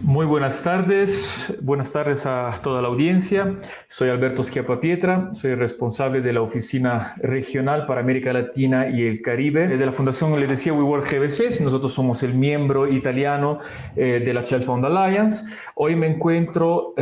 Muy buenas tardes a toda la audiencia. Soy Alberto Schiappapietra, soy responsable de la Oficina Regional para América Latina y el Caribe de la Fundación, le decía, WeWork GBC. Nosotros somos el miembro italiano de la Child Fund Alliance. Hoy me encuentro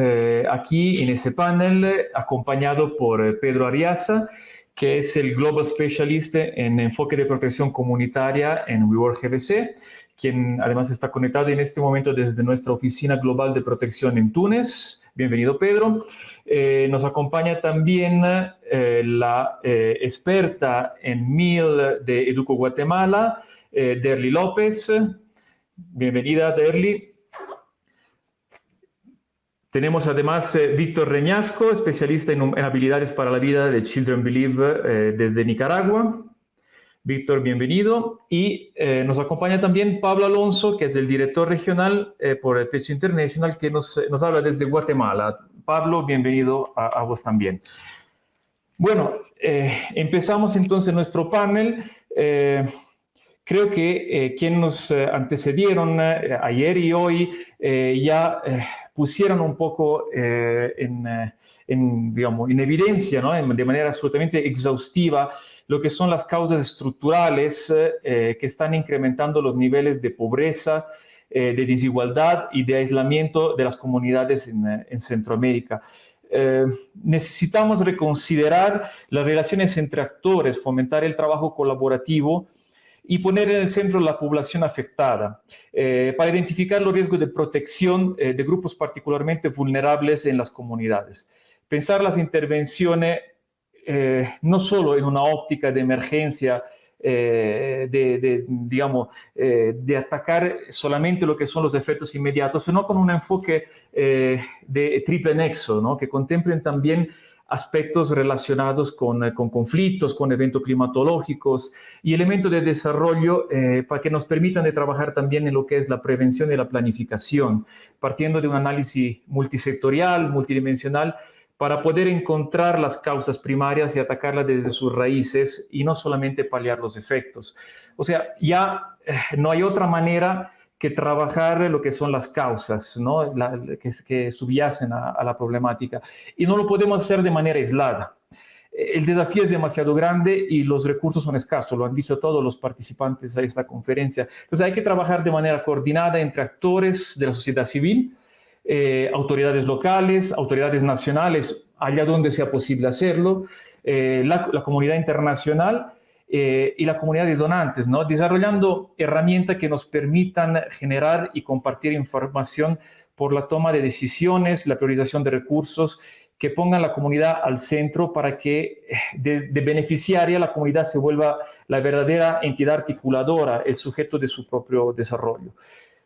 aquí en ese panel acompañado por Pedro Ariasa, que es el Global Specialist en enfoque de protección comunitaria en WeWork GBC, quien además está conectado en este momento desde nuestra Oficina Global de Protección en Túnez. Bienvenido, Pedro. Nos acompaña también la experta en MIL de Educo Guatemala, Derly López. Bienvenida, Derly. Tenemos además Víctor Reñasco, especialista en habilidades para la vida de Children Believe desde Nicaragua. Víctor, bienvenido. Y nos acompaña también Pablo Alonso, que es el director regional por Techo International, que nos habla desde Guatemala. Pablo, bienvenido a vos también. Bueno, empezamos entonces nuestro panel. Creo que quienes nos antecedieron ayer y hoy ya pusieron un poco en evidencia, ¿no? De manera absolutamente exhaustiva, lo que son las causas estructurales que están incrementando los niveles de pobreza, de desigualdad y de aislamiento de las comunidades en Centroamérica. Necesitamos reconsiderar las relaciones entre actores, fomentar el trabajo colaborativo y poner en el centro la población afectada para identificar los riesgos de protección de grupos particularmente vulnerables en las comunidades. Pensar las intervenciones no solo en una óptica de emergencia, de atacar solamente lo que son los efectos inmediatos, sino con un enfoque de triple nexo, ¿no? Que contemplen también aspectos relacionados con conflictos, con eventos climatológicos y elementos de desarrollo para que nos permitan de trabajar también en lo que es la prevención y la planificación, partiendo de un análisis multisectorial, multidimensional, para poder encontrar las causas primarias y atacarlas desde sus raíces y no solamente paliar los efectos. O sea, ya no hay otra manera que trabajar lo que son las causas, ¿no? que subyacen a la problemática. Y no lo podemos hacer de manera aislada. El desafío es demasiado grande y los recursos son escasos, lo han dicho todos los participantes a esta conferencia. Entonces hay que trabajar de manera coordinada entre actores de la sociedad civil, autoridades locales, autoridades nacionales, allá donde sea posible hacerlo, la comunidad internacional y la comunidad de donantes, ¿no? Desarrollando herramientas que nos permitan generar y compartir información por la toma de decisiones, la priorización de recursos, que pongan la comunidad al centro para que de beneficiaria la comunidad se vuelva la verdadera entidad articuladora, el sujeto de su propio desarrollo.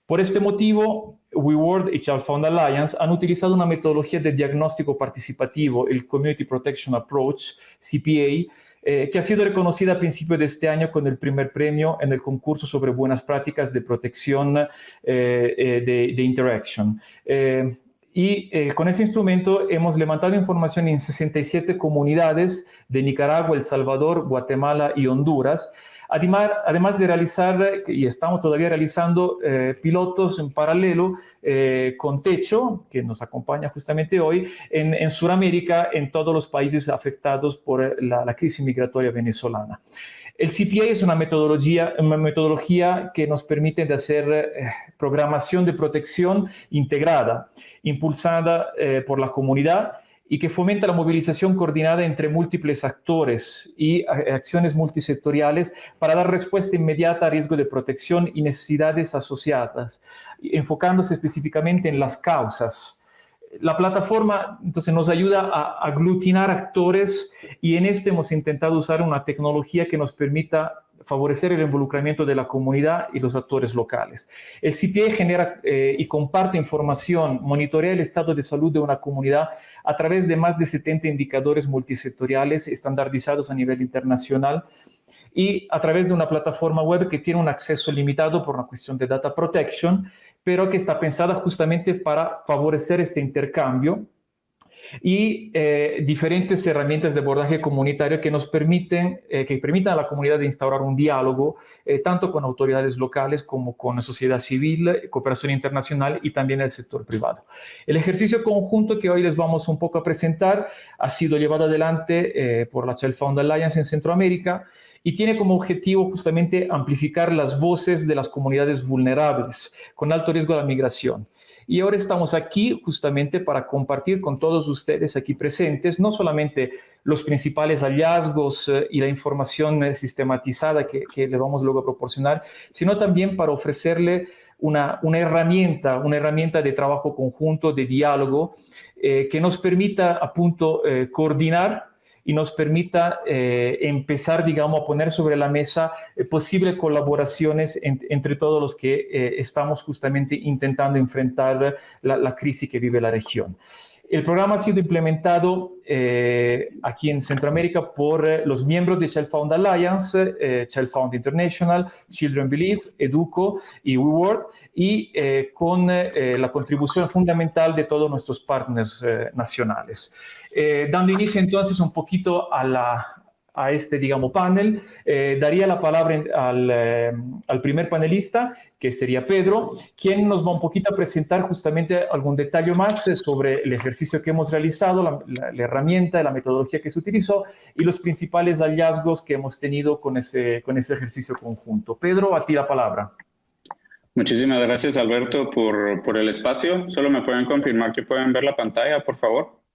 Por este motivo, WeWork y Child Fund Alliance han utilizado una metodología de diagnóstico participativo, el Community Protection Approach, CPA, que ha sido reconocida a principios de este año con el primer premio en el concurso sobre buenas prácticas de protección de Interaction. Con este instrumento hemos levantado información en 67 comunidades de Nicaragua, El Salvador, Guatemala y Honduras, además de realizar, y estamos todavía realizando, pilotos en paralelo con Techo, que nos acompaña justamente hoy, en Sudamérica, en todos los países afectados por la crisis migratoria venezolana. El CPA es una metodología que nos permite de hacer programación de protección integrada, impulsada por la comunidad, y que fomenta la movilización coordinada entre múltiples actores y acciones multisectoriales para dar respuesta inmediata a riesgo de protección y necesidades asociadas, enfocándose específicamente en las causas. La plataforma entonces nos ayuda a aglutinar actores y en esto hemos intentado usar una tecnología que nos permita favorecer el involucramiento de la comunidad y los actores locales. El CPA genera y comparte información, monitorea el estado de salud de una comunidad a través de más de 70 indicadores multisectoriales estandarizados a nivel internacional y a través de una plataforma web que tiene un acceso limitado por una cuestión de data protection, pero que está pensada justamente para favorecer este intercambio y diferentes herramientas de abordaje comunitario que nos permitan a la comunidad de instaurar un diálogo tanto con autoridades locales como con la sociedad civil, cooperación internacional y también el sector privado. El ejercicio conjunto que hoy les vamos un poco a presentar ha sido llevado adelante por la Child Fund Alliance en Centroamérica y tiene como objetivo justamente amplificar las voces de las comunidades vulnerables con alto riesgo de la migración. Y ahora estamos aquí justamente para compartir con todos ustedes aquí presentes no solamente los principales hallazgos y la información sistematizada que le vamos luego a proporcionar, sino también para ofrecerle una herramienta de trabajo conjunto, de diálogo, que nos permita a punto coordinar y nos permita empezar, digamos, a poner sobre la mesa posibles colaboraciones entre todos los que estamos justamente intentando enfrentar la crisis que vive la región. El programa ha sido implementado aquí en Centroamérica por los miembros de Child Fund Alliance, Child Fund International, Children Believe, Educo y WeWorld, y con la contribución fundamental de todos nuestros partners nacionales. Dando inicio entonces un poquito a este, digamos, panel, daría la palabra al primer panelista, que sería Pedro, quien nos va un poquito a presentar justamente algún detalle más sobre el ejercicio que hemos realizado, la herramienta, la metodología que se utilizó y los principales hallazgos que hemos tenido con ese ejercicio conjunto. Pedro, a ti la palabra. Muchísimas gracias, Alberto, por el espacio. Solo me pueden confirmar que pueden ver la pantalla, por favor.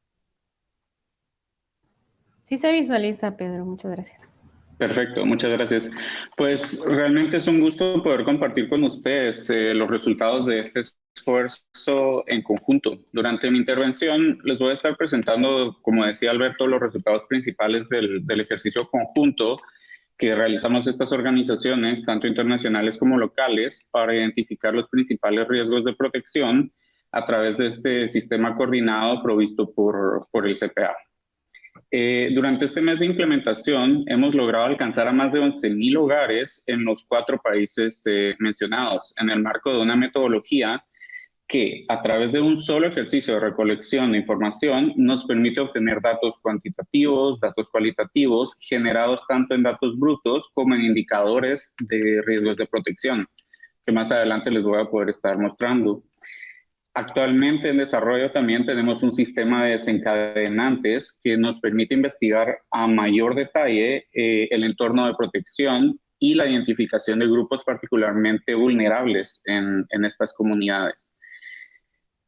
Sí se visualiza, Pedro. Muchas gracias. Perfecto, muchas gracias. Pues realmente es un gusto poder compartir con ustedes los resultados de este esfuerzo en conjunto. Durante mi intervención les voy a estar presentando, como decía Alberto, los resultados principales del ejercicio conjunto que realizamos estas organizaciones, tanto internacionales como locales, para identificar los principales riesgos de protección a través de este sistema coordinado provisto por el CPA. Durante este mes de implementación hemos logrado alcanzar a más de 11,000 hogares en los 4 países mencionados, en el marco de una metodología que a través de un solo ejercicio de recolección de información nos permite obtener datos cuantitativos, datos cualitativos, generados tanto en datos brutos como en indicadores de riesgos de protección, que más adelante les voy a poder estar mostrando. Actualmente en desarrollo también tenemos un sistema de desencadenantes que nos permite investigar a mayor detalle el entorno de protección y la identificación de grupos particularmente vulnerables en estas comunidades.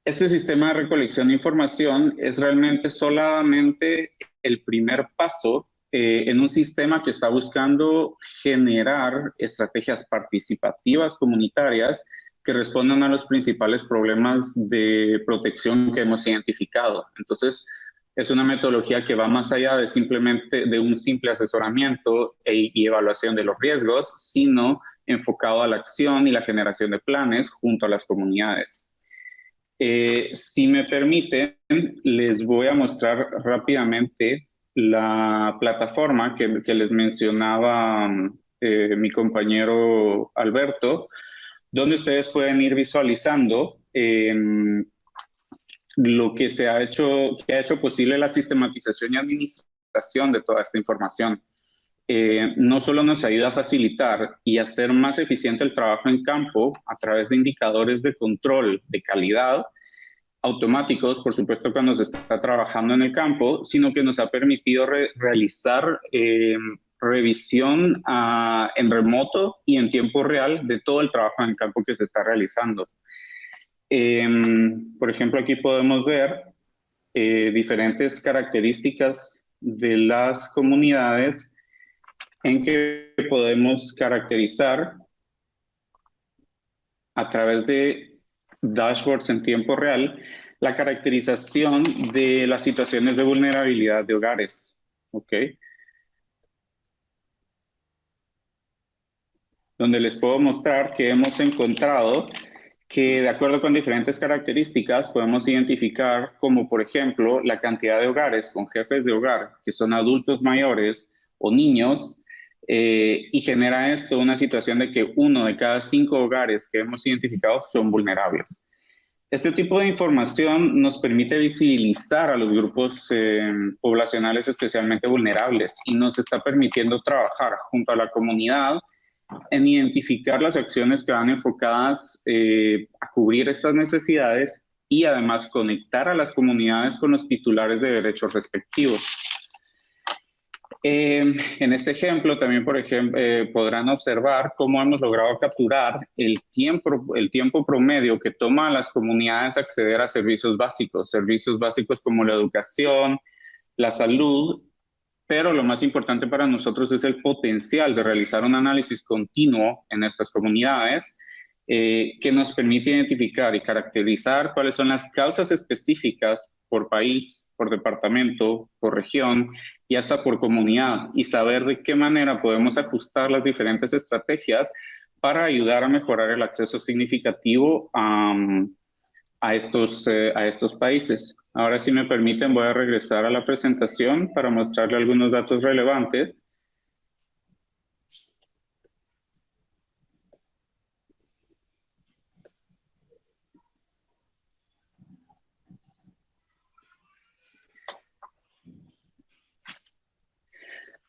Este sistema de recolección de información es realmente solamente el primer paso en un sistema que está buscando generar estrategias participativas comunitarias que respondan a los principales problemas de protección que hemos identificado. Entonces, es una metodología que va más allá de simplemente de un simple asesoramiento y evaluación de los riesgos, sino enfocado a la acción y la generación de planes junto a las comunidades. Si me permiten, les voy a mostrar rápidamente la plataforma que les mencionaba mi compañero Alberto, donde ustedes pueden ir visualizando lo que ha hecho posible la sistematización y administración de toda esta información. No solo nos ayuda a facilitar y hacer más eficiente el trabajo en campo a través de indicadores de control de calidad automáticos, por supuesto, cuando se está trabajando en el campo, sino que nos ha permitido realizar revisión en remoto y en tiempo real de todo el trabajo en campo que se está realizando. Por ejemplo, aquí podemos ver diferentes características de las comunidades en que podemos caracterizar a través de dashboards en tiempo real la caracterización de las situaciones de vulnerabilidad de hogares. ¿Ok? Donde les puedo mostrar que hemos encontrado que de acuerdo con diferentes características podemos identificar como por ejemplo la cantidad de hogares con jefes de hogar que son adultos mayores o niños y genera esto una situación de que 1 de cada 5 hogares que hemos identificado son vulnerables. Este tipo de información nos permite visibilizar a los grupos poblacionales especialmente vulnerables y nos está permitiendo trabajar junto a la comunidad en identificar las acciones que van enfocadas a cubrir estas necesidades y además conectar a las comunidades con los titulares de derechos respectivos. En este ejemplo también, por ejemplo, podrán observar cómo hemos logrado capturar el tiempo promedio que toma a las comunidades acceder a servicios básicos como la educación, la salud, pero lo más importante para nosotros es el potencial de realizar un análisis continuo en estas comunidades que nos permite identificar y caracterizar cuáles son las causas específicas por país, por departamento, por región y hasta por comunidad, y saber de qué manera podemos ajustar las diferentes estrategias para ayudar a mejorar el acceso significativo a estos países. Ahora, si me permiten, voy a regresar a la presentación para mostrarle algunos datos relevantes.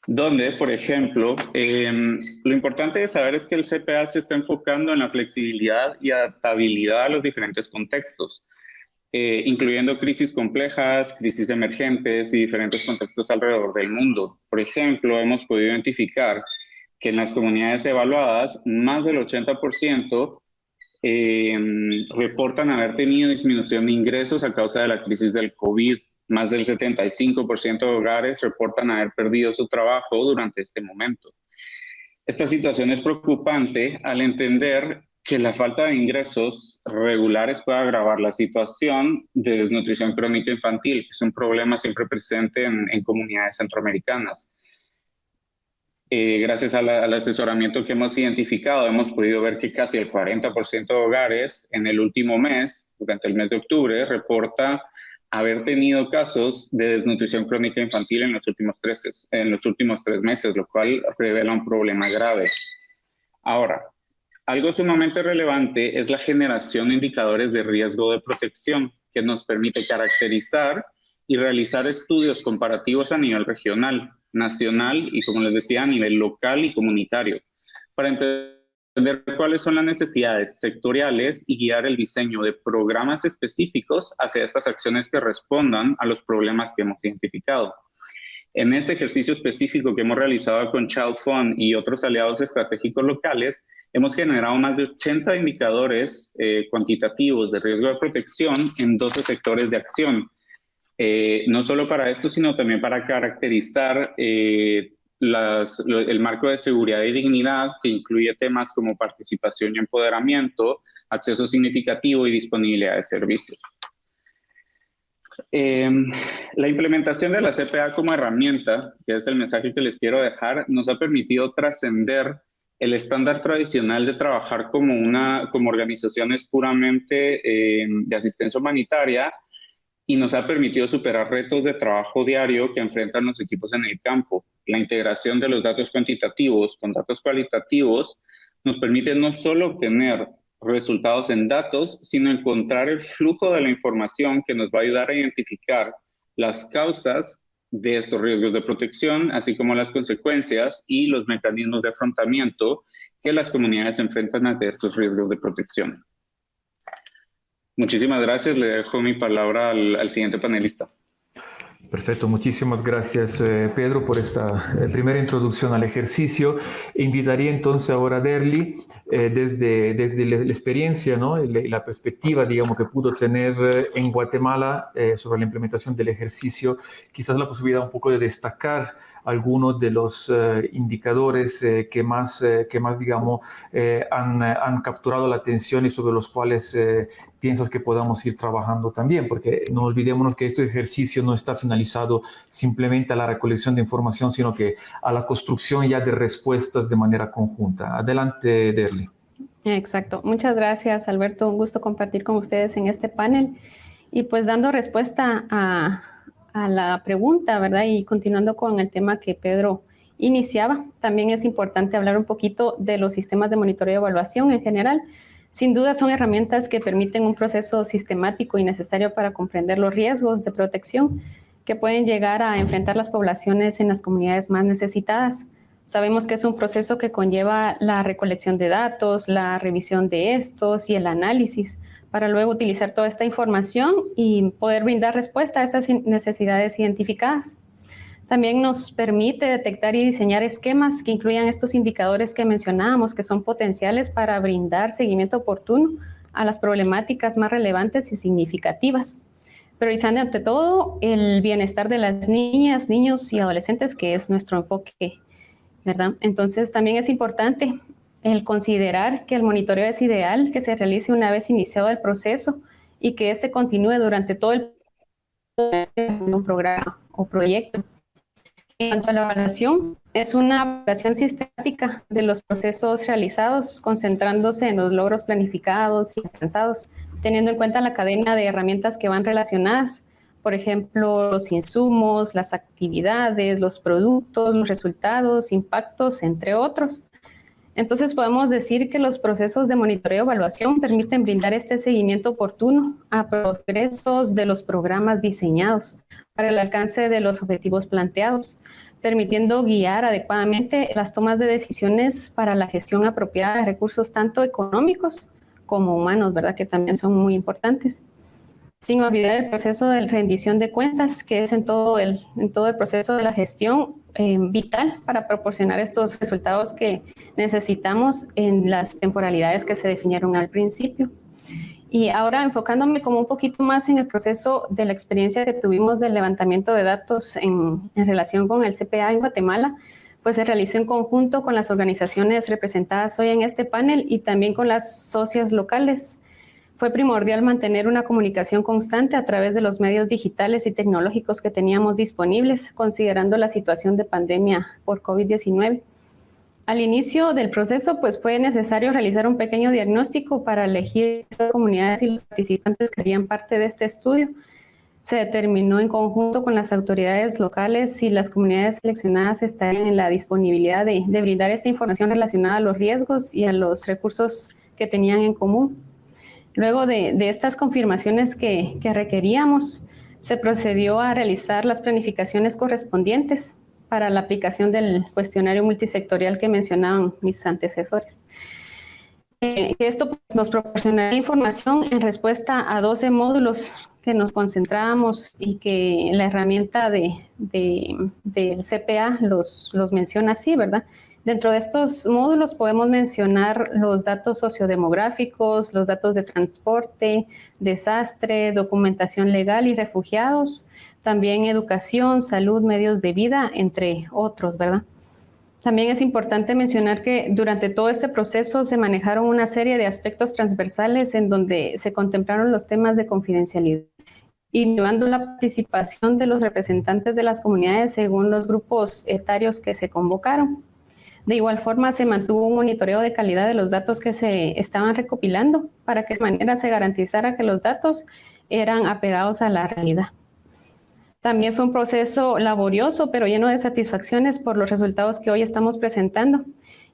Donde, por ejemplo, lo importante de saber es que el CPA se está enfocando en la flexibilidad y adaptabilidad a los diferentes contextos, incluyendo crisis complejas, crisis emergentes y diferentes contextos alrededor del mundo. Por ejemplo, hemos podido identificar que en las comunidades evaluadas, más del 80% reportan haber tenido disminución de ingresos a causa de la crisis del COVID. Más del 75% de hogares reportan haber perdido su trabajo durante este momento. Esta situación es preocupante al entender que la falta de ingresos regulares puede agravar la situación de desnutrición crónica infantil, que es un problema siempre presente en comunidades centroamericanas. Gracias al asesoramiento que hemos identificado, hemos podido ver que casi el 40% de hogares en el último mes, durante el mes de octubre, reporta haber tenido casos de desnutrición crónica infantil en los últimos 3 meses, lo cual revela un problema grave. Ahora, algo sumamente relevante es la generación de indicadores de riesgo de protección, que nos permite caracterizar y realizar estudios comparativos a nivel regional, nacional y, como les decía, a nivel local y comunitario, para entender cuáles son las necesidades sectoriales y guiar el diseño de programas específicos hacia estas acciones que respondan a los problemas que hemos identificado. En este ejercicio específico que hemos realizado con Child Fund y otros aliados estratégicos locales, hemos generado más de 80 indicadores cuantitativos de riesgo de protección en 12 sectores de acción. No solo para esto, sino también para caracterizar el marco de seguridad y dignidad, que incluye temas como participación y empoderamiento, acceso significativo y disponibilidad de servicios. La implementación de la CPA como herramienta, que es el mensaje que les quiero dejar, nos ha permitido trascender el estándar tradicional de trabajar como organizaciones puramente de asistencia humanitaria, y nos ha permitido superar retos de trabajo diario que enfrentan los equipos en el campo. La integración de los datos cuantitativos con datos cualitativos nos permite no solo obtener resultados en datos, sino encontrar el flujo de la información que nos va a ayudar a identificar las causas de estos riesgos de protección, así como las consecuencias y los mecanismos de afrontamiento que las comunidades enfrentan ante estos riesgos de protección. Muchísimas gracias. Le dejo mi palabra al siguiente panelista. Perfecto, muchísimas gracias Pedro por esta primera introducción al ejercicio. Invitaría entonces ahora a Derly, desde la experiencia, ¿no? La perspectiva, digamos, que pudo tener en Guatemala sobre la implementación del ejercicio, quizás la posibilidad un poco de destacar algunos de los indicadores que más digamos, han capturado la atención y sobre los cuales piensas que podamos ir trabajando también, porque no olvidémonos que este ejercicio no está finalizado simplemente a la recolección de información, sino que a la construcción ya de respuestas de manera conjunta. Adelante, Derly. Exacto. Muchas gracias, Alberto. Un gusto compartir con ustedes en este panel. Y pues dando respuesta a la pregunta, ¿verdad? Y continuando con el tema que Pedro iniciaba, también es importante hablar un poquito de los sistemas de monitoreo y evaluación en general. Sin duda son herramientas que permiten un proceso sistemático y necesario para comprender los riesgos de protección que pueden llegar a enfrentar las poblaciones en las comunidades más necesitadas. Sabemos que es un proceso que conlleva la recolección de datos, la revisión de estos y el análisis para luego utilizar toda esta información y poder brindar respuesta a estas necesidades identificadas. También nos permite detectar y diseñar esquemas que incluyan estos indicadores que mencionábamos, que son potenciales para brindar seguimiento oportuno a las problemáticas más relevantes y significativas, priorizando ante todo el bienestar de las niñas, niños y adolescentes, que es nuestro enfoque, ¿verdad? Entonces, también es importante el considerar que el monitoreo es ideal que se realice una vez iniciado el proceso y que este continúe durante todo el un programa o proyecto. En cuanto a la evaluación, es una evaluación sistemática de los procesos realizados, concentrándose en los logros planificados y alcanzados, teniendo en cuenta la cadena de herramientas que van relacionadas, por ejemplo, los insumos, las actividades, los productos, los resultados, impactos, entre otros. Entonces podemos decir que los procesos de monitoreo y evaluación permiten brindar este seguimiento oportuno a progresos de los programas diseñados para el alcance de los objetivos planteados, permitiendo guiar adecuadamente las tomas de decisiones para la gestión apropiada de recursos tanto económicos como humanos, ¿verdad? Que también son muy importantes. Sin olvidar el proceso de rendición de cuentas, que es en todo el proceso de la gestión vital para proporcionar estos resultados que necesitamos en las temporalidades que se definieron al principio. Y ahora enfocándome como un poquito más en el proceso de la experiencia que tuvimos del levantamiento de datos en relación con el CPA en Guatemala, pues se realizó en conjunto con las organizaciones representadas hoy en este panel y también con las socias locales. Fue primordial mantener una comunicación constante a través de los medios digitales y tecnológicos que teníamos disponibles, considerando la situación de pandemia por COVID-19. Al inicio del proceso, pues fue necesario realizar un pequeño diagnóstico para elegir las comunidades y los participantes que harían parte de este estudio. Se determinó en conjunto con las autoridades locales si las comunidades seleccionadas estarían en la disponibilidad de brindar esta información relacionada a los riesgos y a los recursos que tenían en común. Luego de estas confirmaciones que requeríamos, se procedió a realizar las planificaciones correspondientes para la aplicación del cuestionario multisectorial que mencionaban mis antecesores. Esto pues, nos proporcionará información en respuesta a 12 módulos que nos concentrábamos y que la herramienta del CPA los menciona así, ¿verdad? Dentro de estos módulos podemos mencionar los datos sociodemográficos, los datos de transporte, desastre, documentación legal y refugiados, también educación, salud, medios de vida, entre otros, ¿verdad? También es importante mencionar que durante todo este proceso se manejaron una serie de aspectos transversales en donde se contemplaron los temas de confidencialidad, innovando la participación de los representantes de las comunidades según los grupos etarios que se convocaron. De igual forma, se mantuvo un monitoreo de calidad de los datos que se estaban recopilando para que de esa manera se garantizara que los datos eran apegados a la realidad. También fue un proceso laborioso, pero lleno de satisfacciones por los resultados que hoy estamos presentando.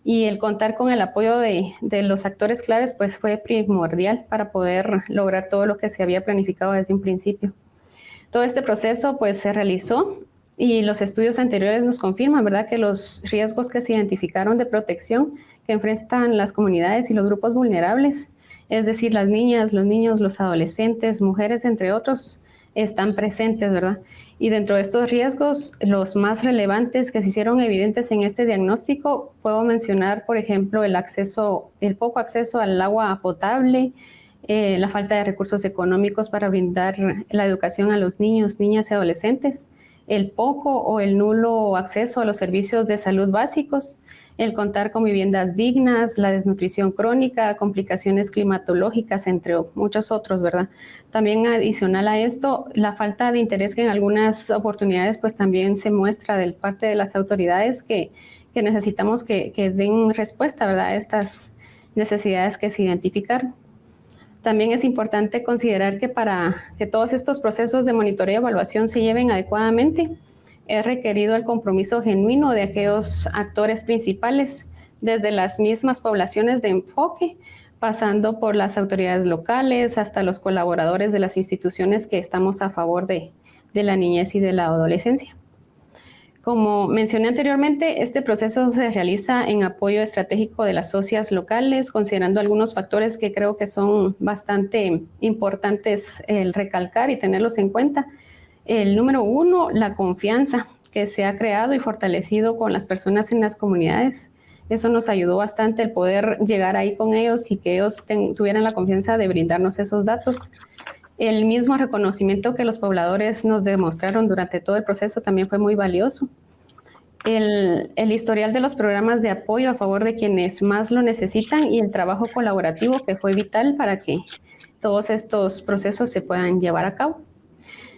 Y el contar con el apoyo de los actores claves pues fue primordial para poder lograr todo lo que se había planificado desde un principio. Todo este proceso pues se realizó y los estudios anteriores nos confirman, ¿verdad?, que los riesgos que se identificaron de protección que enfrentan las comunidades y los grupos vulnerables, es decir, las niñas, los niños, los adolescentes, mujeres, entre otros, están presentes, ¿verdad? Y dentro de estos riesgos, los más relevantes que se hicieron evidentes en este diagnóstico, puedo mencionar, por ejemplo, el poco acceso al agua potable, la falta de recursos económicos para brindar la educación a los niños, niñas y adolescentes, el poco o el nulo acceso a los servicios de salud básicos, el contar con viviendas dignas, la desnutrición crónica, complicaciones climatológicas, entre muchos otros, ¿verdad? También adicional a esto, la falta de interés que en algunas oportunidades pues también se muestra de parte de las autoridades que necesitamos que den respuesta, ¿verdad?, a estas necesidades que se identificaron. También es importante considerar que para que todos estos procesos de monitoreo y evaluación se lleven adecuadamente, es requerido el compromiso genuino de aquellos actores principales desde las mismas poblaciones de enfoque pasando por las autoridades locales hasta los colaboradores de las instituciones que estamos a favor de la niñez y de la adolescencia. Como mencioné anteriormente, este proceso se realiza en apoyo estratégico de las socias locales, considerando algunos factores que creo que son bastante importantes el recalcar y tenerlos en cuenta. El número 1, la confianza que se ha creado y fortalecido con las personas en las comunidades. Eso nos ayudó bastante el poder llegar ahí con ellos y que ellos tuvieran la confianza de brindarnos esos datos. El mismo reconocimiento que los pobladores nos demostraron durante todo el proceso también fue muy valioso. El historial de los programas de apoyo a favor de quienes más lo necesitan y el trabajo colaborativo que fue vital para que todos estos procesos se puedan llevar a cabo.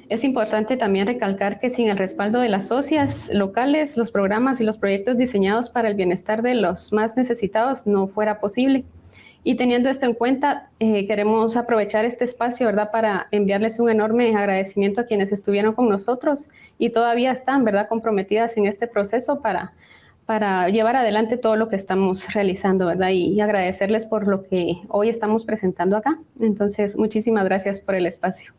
Es importante también recalcar que sin el respaldo de las socias locales, los programas y los proyectos diseñados para el bienestar de los más necesitados no fuera posible. Y teniendo esto en cuenta, queremos aprovechar este espacio, ¿verdad?, para enviarles un enorme agradecimiento a quienes estuvieron con nosotros y todavía están, ¿verdad?, comprometidas en este proceso para llevar adelante todo lo que estamos realizando, ¿verdad? Y agradecerles por lo que hoy estamos presentando acá. Entonces, muchísimas gracias por el espacio.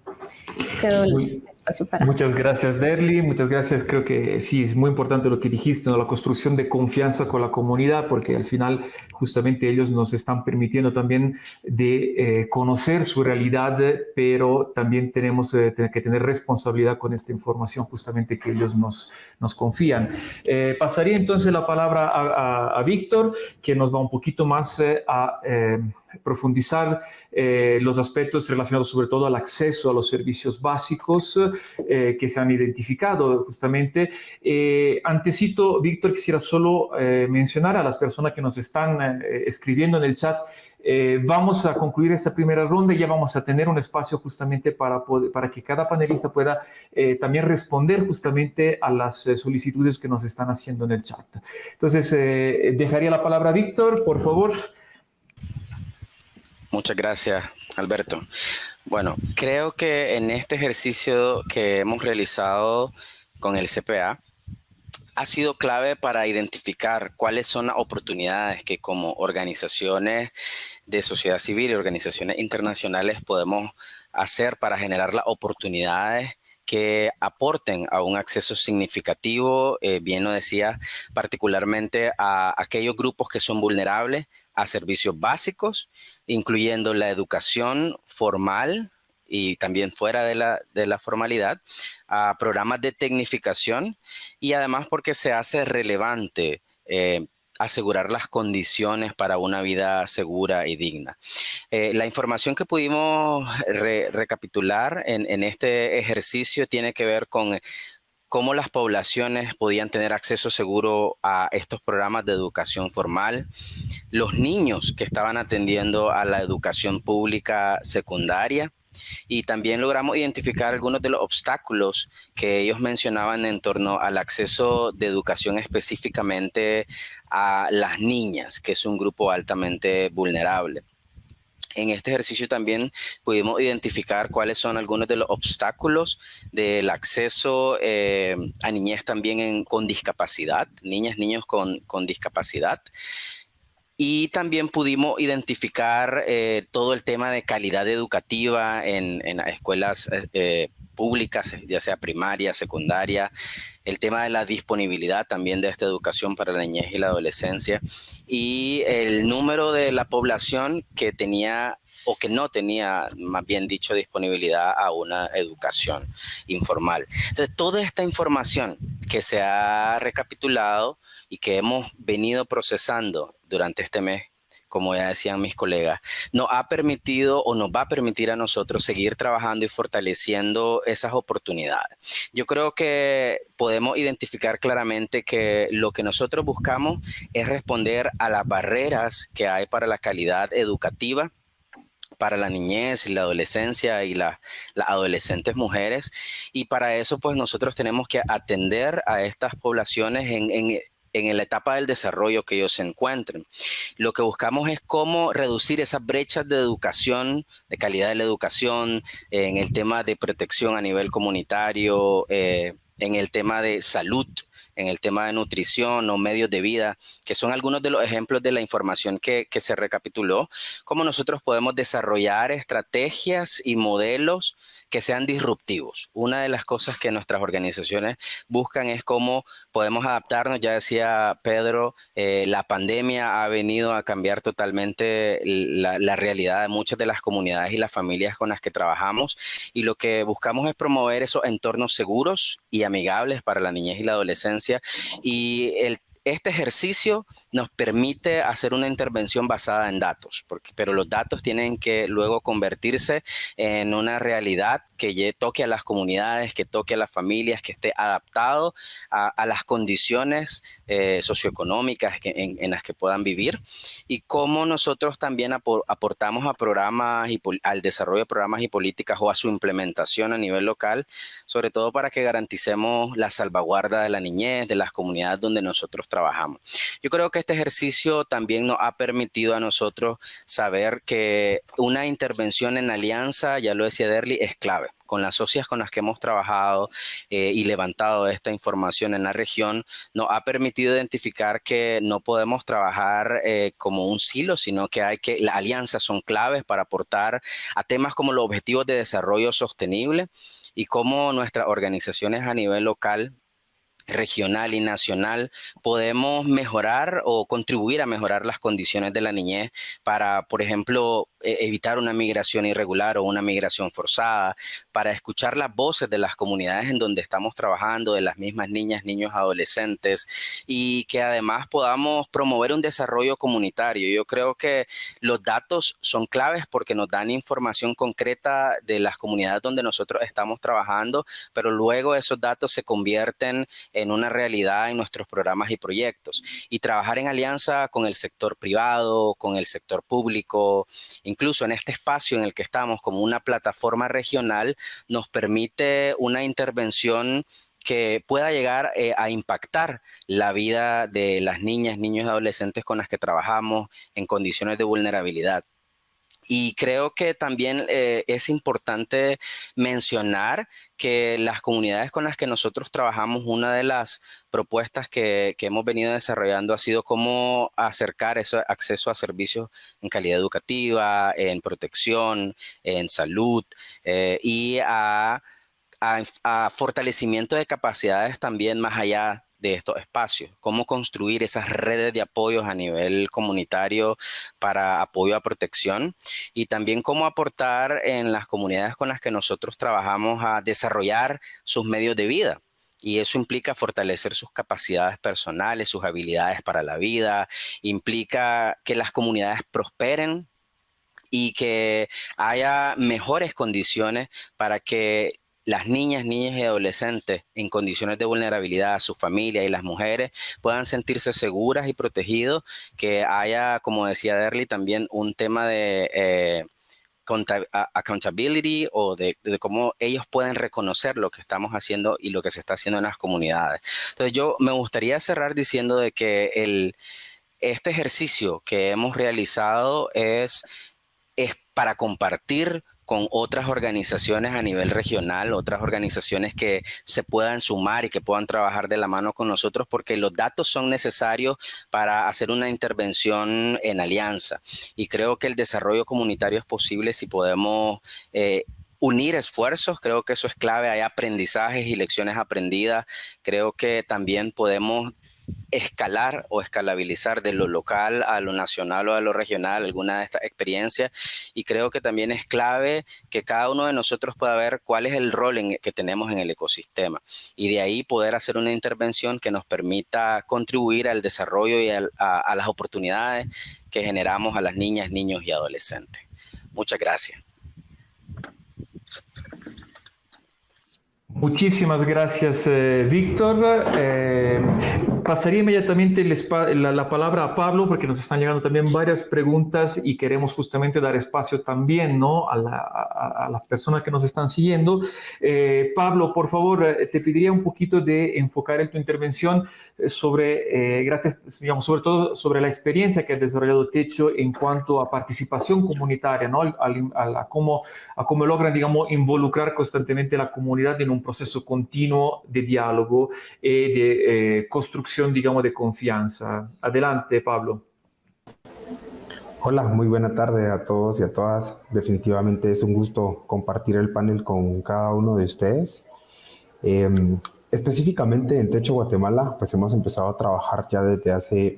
Cedo el espacio para... Muchas gracias, Derly. Muchas gracias. Creo que sí, es muy importante lo que dijiste, ¿no? La construcción de confianza con la comunidad, porque al final justamente ellos nos están permitiendo también de conocer su realidad, pero también tenemos que tener responsabilidad con esta información justamente que ellos nos confían. Pasaría entonces la palabra a Víctor, que nos va un poquito más a profundizar los aspectos relacionados sobre todo al acceso a los servicios básicos que se han identificado justamente. Antesito, Víctor, quisiera solo mencionar a las personas que nos están escribiendo en el chat. Vamos a concluir esta primera ronda y ya vamos a tener un espacio justamente para que cada panelista pueda también responder justamente a las solicitudes que nos están haciendo en el chat. Entonces, dejaría la palabra a Víctor, por favor. Muchas gracias, Alberto. Bueno, creo que en este ejercicio que hemos realizado con el CPA ha sido clave para identificar cuáles son las oportunidades que como organizaciones de sociedad civil y organizaciones internacionales podemos hacer para generar las oportunidades que aporten a un acceso significativo, bien lo decía, particularmente a aquellos grupos que son vulnerables a servicios básicos, incluyendo la educación formal y también fuera de la formalidad, a programas de tecnificación y además porque se hace relevante asegurar las condiciones para una vida segura y digna. La información que pudimos recapitular en este ejercicio tiene que ver con cómo las poblaciones podían tener acceso seguro a estos programas de educación formal, los niños que estaban atendiendo a la educación pública secundaria, y también logramos identificar algunos de los obstáculos que ellos mencionaban en torno al acceso de educación específicamente a las niñas, que es un grupo altamente vulnerable. En este ejercicio también pudimos identificar cuáles son algunos de los obstáculos del acceso a niñez también con discapacidad, niños con discapacidad. Y también pudimos identificar todo el tema de calidad educativa en escuelas públicas, ya sea primaria, secundaria, el tema de la disponibilidad también de esta educación para la niñez y la adolescencia y el número de la población que tenía o que no tenía, más bien dicho, disponibilidad a una educación informal. Entonces, toda esta información que se ha recapitulado y que hemos venido procesando durante este mes, como ya decían mis colegas, nos ha permitido o nos va a permitir a nosotros seguir trabajando y fortaleciendo esas oportunidades. Yo creo que podemos identificar claramente que lo que nosotros buscamos es responder a las barreras que hay para la calidad educativa, para la niñez y la adolescencia y las adolescentes mujeres. Y para eso, pues nosotros tenemos que atender a estas poblaciones en la etapa del desarrollo que ellos se encuentren. Lo que buscamos es cómo reducir esas brechas de educación, de calidad de la educación, en el tema de protección a nivel comunitario, en el tema de salud, en el tema de nutrición o medios de vida, que son algunos de los ejemplos de la información que se recapituló, cómo nosotros podemos desarrollar estrategias y modelos que sean disruptivos. Una de las cosas que nuestras organizaciones buscan es cómo podemos adaptarnos. Ya decía Pedro, la pandemia ha venido a cambiar totalmente la realidad de muchas de las comunidades y las familias con las que trabajamos, y lo que buscamos es promover esos entornos seguros y amigables para la niñez y la adolescencia, y este ejercicio nos permite hacer una intervención basada en datos, pero los datos tienen que luego convertirse en una realidad que toque a las comunidades, que toque a las familias, que esté adaptado a las condiciones socioeconómicas en las que puedan vivir, y cómo nosotros también aportamos a programas al desarrollo de programas y políticas o a su implementación a nivel local, sobre todo para que garanticemos la salvaguarda de la niñez, de las comunidades donde nosotros trabajamos. Yo creo que este ejercicio también nos ha permitido a nosotros saber que una intervención en alianza, ya lo decía Derly, es clave. Con las socias con las que hemos trabajado y levantado esta información en la región, nos ha permitido identificar que no podemos trabajar como un silo, sino que las alianzas son claves para aportar a temas como los objetivos de desarrollo sostenible, y cómo nuestras organizaciones a nivel local, regional y nacional podemos mejorar o contribuir a mejorar las condiciones de la niñez para, por ejemplo, evitar una migración irregular o una migración forzada, para escuchar las voces de las comunidades en donde estamos trabajando, de las mismas niñas, niños, adolescentes, y que además podamos promover un desarrollo comunitario. Yo creo que los datos son claves porque nos dan información concreta de las comunidades donde nosotros estamos trabajando, pero luego esos datos se convierten en una realidad en nuestros programas y proyectos. Y trabajar en alianza con el sector privado, con el sector público, incluso en este espacio en el que estamos como una plataforma regional, nos permite una intervención que pueda llegar a impactar la vida de las niñas, niños y adolescentes con las que trabajamos en condiciones de vulnerabilidad. Y creo que también es importante mencionar que las comunidades con las que nosotros trabajamos, una de las propuestas que hemos venido desarrollando ha sido cómo acercar ese acceso a servicios en calidad educativa, en protección, en salud y a fortalecimiento de capacidades también más allá de estos espacios, cómo construir esas redes de apoyos a nivel comunitario para apoyo a protección, y también cómo aportar en las comunidades con las que nosotros trabajamos a desarrollar sus medios de vida. Y eso implica fortalecer sus capacidades personales, sus habilidades para la vida, implica que las comunidades prosperen y que haya mejores condiciones para que las niñas, niños y adolescentes en condiciones de vulnerabilidad, su familia y las mujeres puedan sentirse seguras y protegidos, que haya, como decía Derly, también un tema de accountability o de cómo ellos pueden reconocer lo que estamos haciendo y lo que se está haciendo en las comunidades. Entonces yo me gustaría cerrar diciendo de que este ejercicio que hemos realizado es para compartir con otras organizaciones a nivel regional, otras organizaciones que se puedan sumar y que puedan trabajar de la mano con nosotros, porque los datos son necesarios para hacer una intervención en alianza. Y creo que el desarrollo comunitario es posible si podemos unir esfuerzos. Creo que eso es clave. Hay aprendizajes y lecciones aprendidas. Creo que también podemos escalar o escalabilizar de lo local a lo nacional o a lo regional alguna de estas experiencias, y creo que también es clave que cada uno de nosotros pueda ver cuál es el rol que tenemos en el ecosistema, y de ahí poder hacer una intervención que nos permita contribuir al desarrollo y a las oportunidades que generamos a las niñas, niños y adolescentes. Muchas gracias. Muchísimas gracias, Víctor. pasaría inmediatamente la palabra a Pablo, porque nos están llegando también varias preguntas y queremos justamente dar espacio también, ¿no?, a las personas que nos están siguiendo. Pablo, por favor, te pediría un poquito de enfocar en tu intervención sobre, gracias, digamos, sobre todo sobre la experiencia que ha desarrollado Techo en cuanto a participación comunitaria, ¿no?, a cómo logran, digamos, involucrar constantemente a la comunidad en un proceso continuo de diálogo y de construcción, digamos, de confianza. Adelante, Pablo. Hola, muy buena tarde a todos y a todas. Definitivamente es un gusto compartir el panel con cada uno de ustedes. Específicamente en Techo Guatemala, pues hemos empezado a trabajar ya desde hace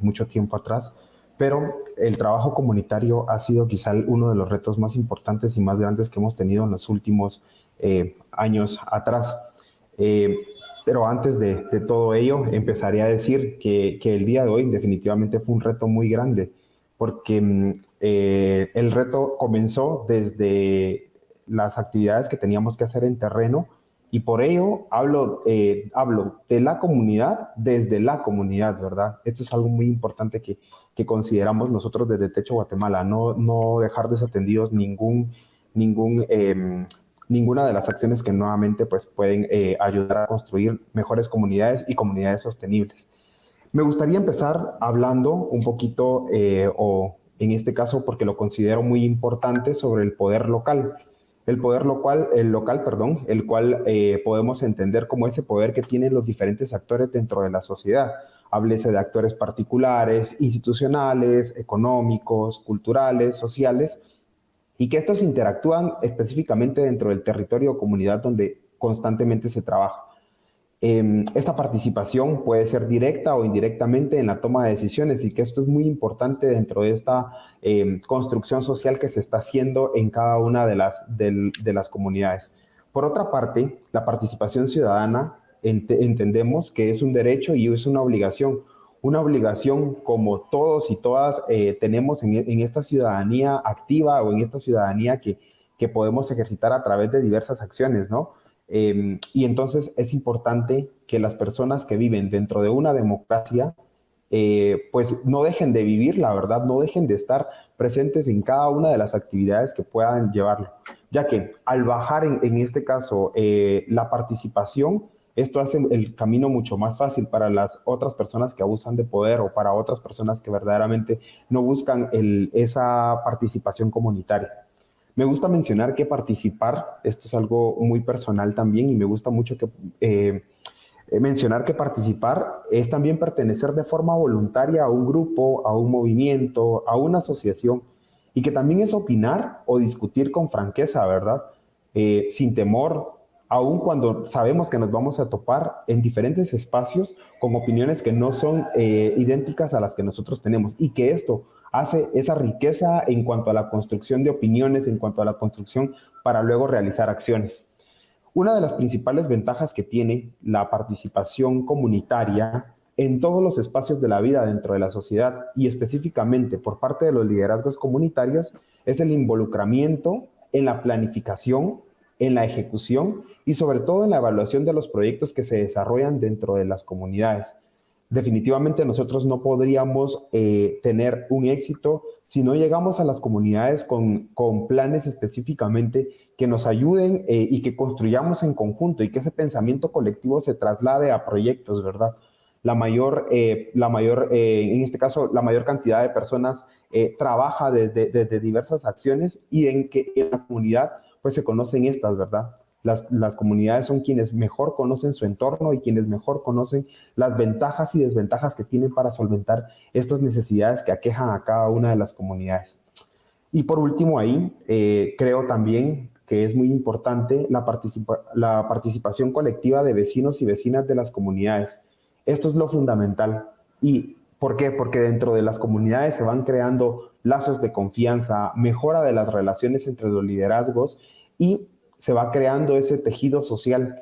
mucho tiempo atrás, pero el trabajo comunitario ha sido quizá uno de los retos más importantes y más grandes que hemos tenido en los últimos años atrás. Pero antes de todo ello, empezaría a decir que el día de hoy definitivamente fue un reto muy grande, porque el reto comenzó desde las actividades que teníamos que hacer en terreno, y por ello hablo de la comunidad desde la comunidad, ¿verdad? Esto es algo muy importante que consideramos nosotros desde Techo Guatemala, no dejar desatendidos ninguna de las acciones que nuevamente pues, pueden ayudar a construir mejores comunidades y comunidades sostenibles. Me gustaría empezar hablando un poquito, o en este caso porque lo considero muy importante, sobre el poder local. El local, el cual podemos entender como ese poder que tienen los diferentes actores dentro de la sociedad. Háblese de actores particulares, institucionales, económicos, culturales, sociales, y que estos interactúan específicamente dentro del territorio o comunidad donde constantemente se trabaja. Esta participación puede ser directa o indirectamente en la toma de decisiones, y que esto es muy importante dentro de esta construcción social que se está haciendo en cada una de las comunidades. Por otra parte, la participación ciudadana entendemos que es un derecho y es una obligación como todos y todas tenemos en esta ciudadanía activa, o en esta ciudadanía que podemos ejercitar a través de diversas acciones, ¿no? Y entonces es importante que las personas que viven dentro de una democracia pues no dejen de vivir, la verdad, no dejen de estar presentes en cada una de las actividades que puedan llevarlo, ya que al bajar en este caso la participación, esto hace el camino mucho más fácil para las otras personas que abusan de poder, o para otras personas que verdaderamente no buscan esa participación comunitaria. Me gusta mencionar que participar, esto es algo muy personal también, y me gusta mucho mencionar que participar es también pertenecer de forma voluntaria a un grupo, a un movimiento, a una asociación, y que también es opinar o discutir con franqueza, ¿verdad? Sin temor, aun cuando sabemos que nos vamos a topar en diferentes espacios con opiniones que no son idénticas a las que nosotros tenemos, y que esto hace esa riqueza en cuanto a la construcción de opiniones, en cuanto a la construcción para luego realizar acciones. Una de las principales ventajas que tiene la participación comunitaria en todos los espacios de la vida dentro de la sociedad, y específicamente por parte de los liderazgos comunitarios, es el involucramiento en la planificación, en la ejecución y sobre todo en la evaluación de los proyectos que se desarrollan dentro de las comunidades. Definitivamente nosotros no podríamos tener un éxito si no llegamos a las comunidades con planes específicamente que nos ayuden y que construyamos en conjunto, y que ese pensamiento colectivo se traslade a proyectos, ¿verdad? En este caso, la mayor cantidad de personas trabaja desde diversas acciones, y en la comunidad pues se conocen estas, ¿verdad? Las comunidades son quienes mejor conocen su entorno y quienes mejor conocen las ventajas y desventajas que tienen para solventar estas necesidades que aquejan a cada una de las comunidades. Y por último ahí, creo también que es muy importante la participación colectiva de vecinos y vecinas de las comunidades. Esto es lo fundamental. ¿Y por qué? Porque dentro de las comunidades se van creando lazos de confianza, mejora de las relaciones entre los liderazgos, y se va creando ese tejido social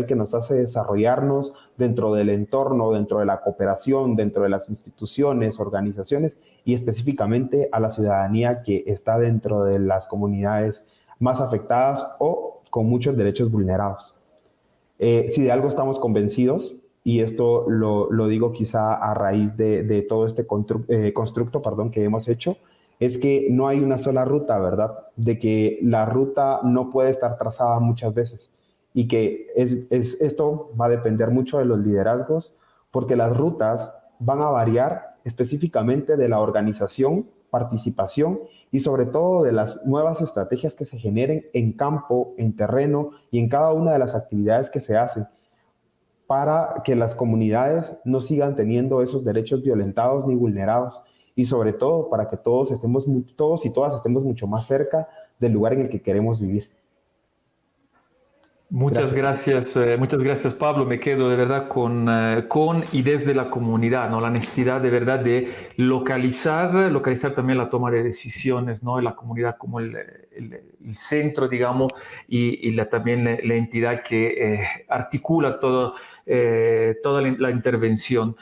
que nos hace desarrollarnos dentro del entorno, dentro de la cooperación, dentro de las instituciones, organizaciones, y específicamente a la ciudadanía que está dentro de las comunidades más afectadas o con muchos derechos vulnerados. Si de algo estamos convencidos, y esto lo digo quizá a raíz de todo este constructo que hemos hecho, es que no hay una sola ruta, ¿verdad? De que la ruta no puede estar trazada muchas veces y que esto va a depender mucho de los liderazgos, porque las rutas van a variar específicamente de la organización, participación y sobre todo de las nuevas estrategias que se generen en campo, en terreno y en cada una de las actividades que se hacen, para que las comunidades no sigan teniendo esos derechos violentados ni vulnerados, y sobre todo para que todos y todas estemos mucho más cerca del lugar en el que queremos vivir. Muchas gracias Pablo. Me quedo de verdad con y desde la comunidad, ¿no? La necesidad de verdad de localizar también la toma de decisiones, ¿no? La comunidad como el centro, digamos, y también la entidad que articula toda la intervención.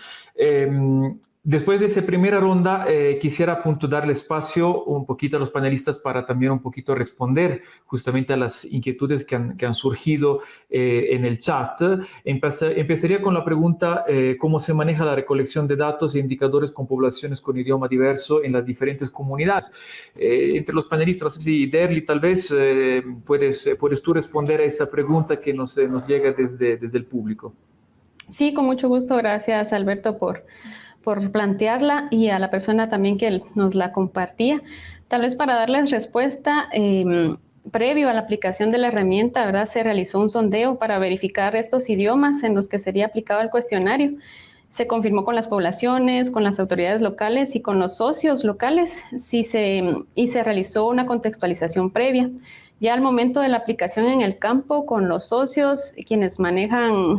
Después de esa primera ronda, quisiera darle espacio un poquito a los panelistas para también un poquito responder justamente a las inquietudes que han surgido en el chat. Empezaría con la pregunta, ¿cómo se maneja la recolección de datos e indicadores con poblaciones con idioma diverso en las diferentes comunidades? Entre los panelistas, no sé si Derly, tal vez puedes tú responder a esa pregunta que nos llega desde el público. Sí, con mucho gusto. Gracias, Alberto, por plantearla, y a la persona también que nos la compartía. Tal vez para darles respuesta, previo a la aplicación de la herramienta, ¿verdad? Se realizó un sondeo para verificar estos idiomas en los que sería aplicado el cuestionario. Se confirmó con las poblaciones, con las autoridades locales y con los socios locales, y se realizó una contextualización previa. Ya al momento de la aplicación en el campo, con los socios, quienes manejan